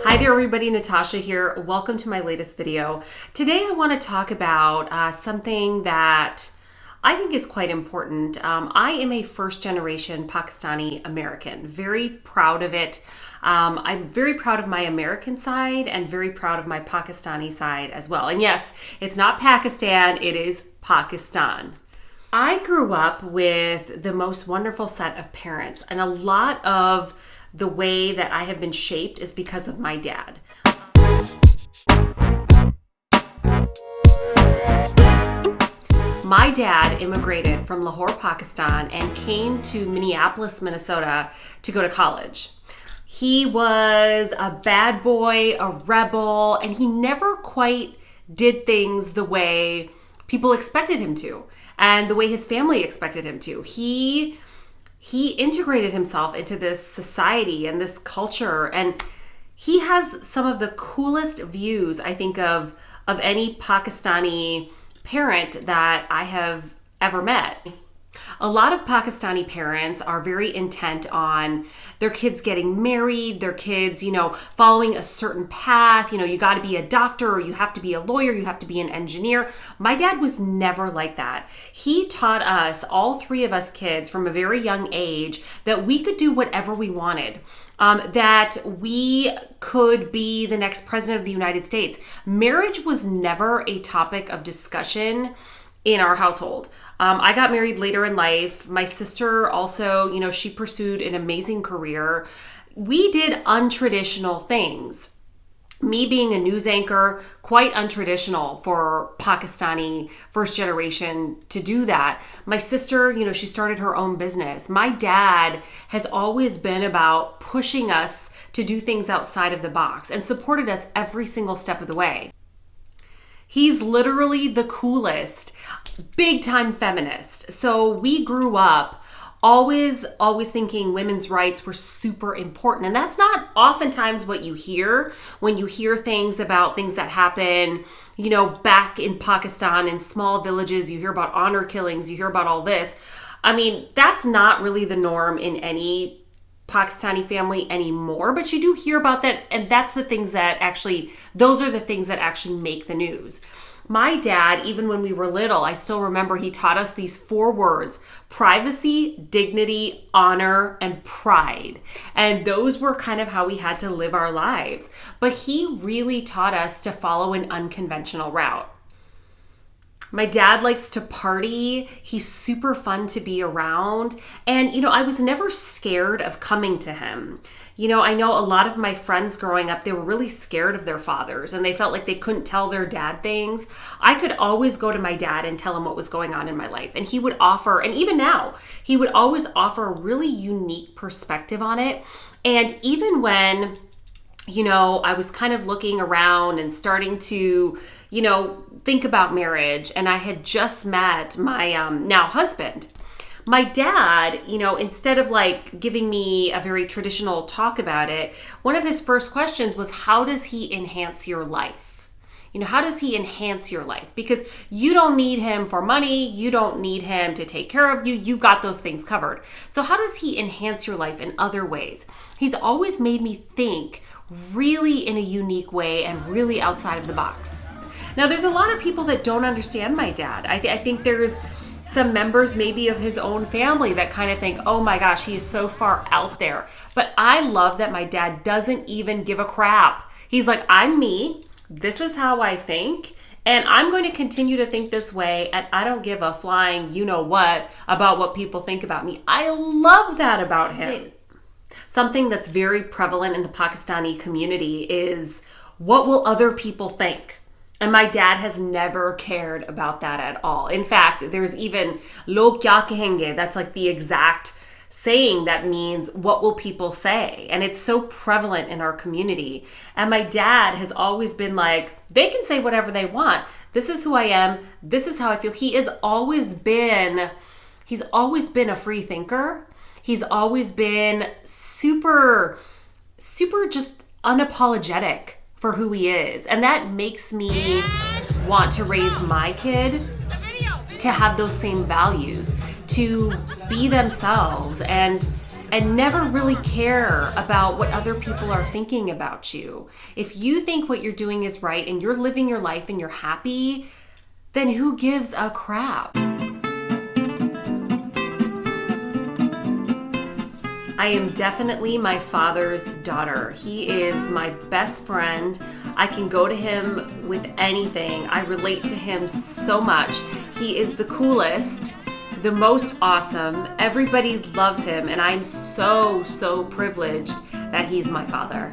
Hi there everybody, Natasha here. Welcome to my latest video. Today I want to talk about something that I think is quite important. I am a first generation Pakistani American, very proud of it. I'm very proud of my American side and very proud of my Pakistani side as well. And yes, it's not Pakistan, it is Pakistan. I grew up with the most wonderful set of parents, and a lot of the way that I have been shaped is because of my dad. My dad immigrated from Lahore, Pakistan, and came to Minneapolis, Minnesota to go to college. He was a bad boy, a rebel, and he never quite did things the way people expected him to and the way his family expected him to. He integrated himself into this society and this culture, and he has some of the coolest views, I think, of any Pakistani parent that I have ever met. A lot of Pakistani parents are very intent on their kids getting married, their kids, following a certain path. You got to be a doctor, or you have to be a lawyer, you have to be an engineer. My dad was never like that. He taught us, all three of us kids, from a very young age, that we could do whatever we wanted. That we could be the next president of the United States. Marriage was never a topic of discussion in our household. I got married later in life. My sister also, she pursued an amazing career. We did untraditional things. Me being a news anchor, quite untraditional for Pakistani first generation to do that. My sister, she started her own business. My dad has always been about pushing us to do things outside of the box and supported us every single step of the way. He's literally the coolest, big time feminist. So we grew up always thinking women's rights were super important. And that's not oftentimes what you hear when you hear things about things that happen, back in Pakistan in small villages. You hear about honor killings, you hear about all this. I mean, that's not really the norm in any Pakistani family anymore, but you do hear about that, and that's the things that those are the things that actually make the news. My dad, even when we were little, I still remember he taught us these 4 words: privacy, dignity, honor, and pride. And those were kind of how we had to live our lives. But he really taught us to follow an unconventional route. My dad likes to party. He's super fun to be around. And, I was never scared of coming to him. I know a lot of my friends growing up, they were really scared of their fathers and they felt like they couldn't tell their dad things. I could always go to my dad and tell him what was going on in my life. And he would offer, and even now, he would always offer a really unique perspective on it. And even when, I was kind of looking around and starting to, think about marriage, and I had just met my now husband. My dad, instead of giving me a very traditional talk about it, one of his first questions was, how does he enhance your life? How does he enhance your life? Because you don't need him for money. You don't need him to take care of you. You got those things covered. So how does he enhance your life in other ways? He's always made me think really in a unique way and really outside of the box. Now, there's a lot of people that don't understand my dad. I think there's some members maybe of his own family that kind of think, oh my gosh, he is so far out there. But I love that my dad doesn't even give a crap. He's like, I'm me. This is how I think. And I'm going to continue to think this way. And I don't give a flying you-know-what about what people think about me. I love that about him. Something that's very prevalent in the Pakistani community is, what will other people think? And my dad has never cared about that at all. In fact, there's even log kya kahenge. That's like the exact saying that means, what will people say? And it's so prevalent in our community. And my dad has always been like, they can say whatever they want. This is who I am. This is how I feel. He's always been a free thinker. He's always been super just unapologetic for who he is. And that makes me want to raise my kid to have those same values, to be themselves and and never really care about what other people are thinking about you. If you think what you're doing is right and you're living your life and you're happy, then who gives a crap? I am definitely my father's daughter. He is my best friend. I can go to him with anything. I relate to him so much. He is the coolest, the most awesome. Everybody loves him, and I'm so privileged that he's my father.